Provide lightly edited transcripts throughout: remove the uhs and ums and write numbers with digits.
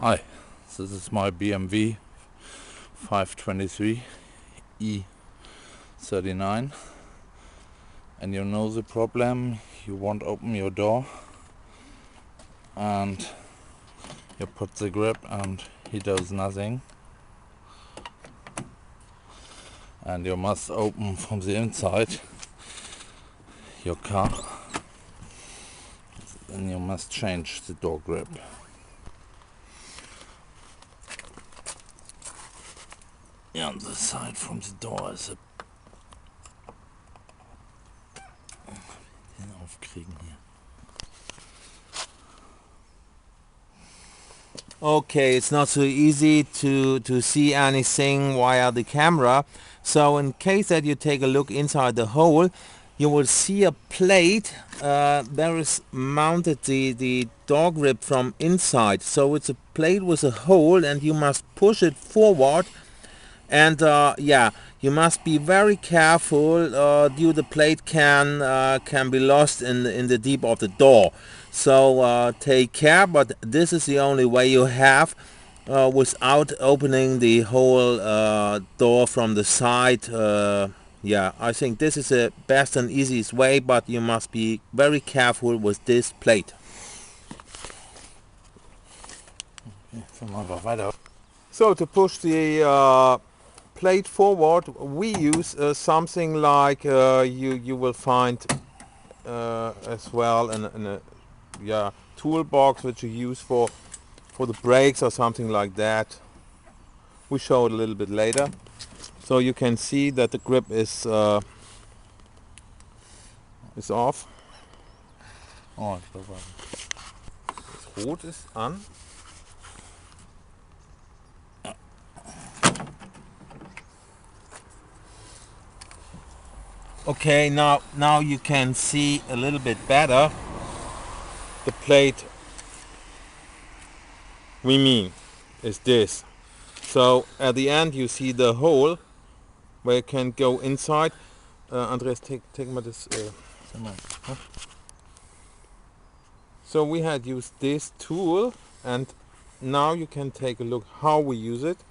Hi, this is my BMW 523 e39, and you know the problem. You won't open your door and you put the grip and he does nothing, and you must open from the inside your car, and you must change the door grip. Yeah, on the side from the door is a aufkriegen hier. Okay, it's not so easy to see anything via the camera. So in case that you take a look inside the hole, you will see a plate. There is mounted the door grip from inside. So it's a plate with a hole and you must push it forward. And yeah, you must be very careful due the plate can be lost in the deep of the door. So take care, but this is the only way you have without opening the whole door from the side. Yeah, I think this is the best and easiest way, but you must be very careful with this plate. So to push the plate forward, we use something like you will find as well in a toolbox which you use for the brakes or something like that. We show it a little bit later. So you can see that the grip is off. Oh, ich glaube, Das Rot ist an. Okay, now you can see a little bit better the plate we mean is this. So at the end you see the hole where you can go inside. Andreas, take me this. Huh? So we had used this tool, and now you can take a look how we use it.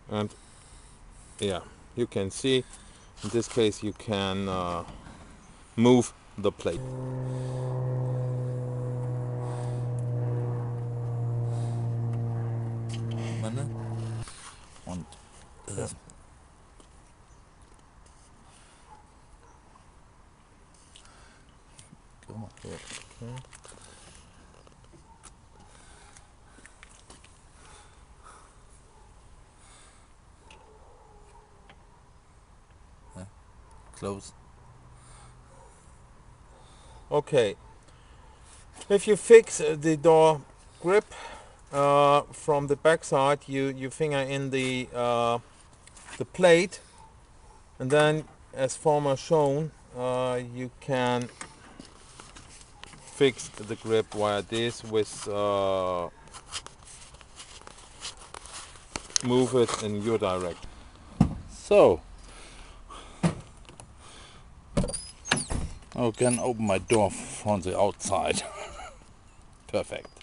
And yeah, you can see in this case you can move the plate. und Ja. Okay. close. Okay. If you fix the door grip from the back side, you finger in the plate, and then as former shown, you can fix the grip via this with move it in your direction. So I can open my door from the outside. Perfect.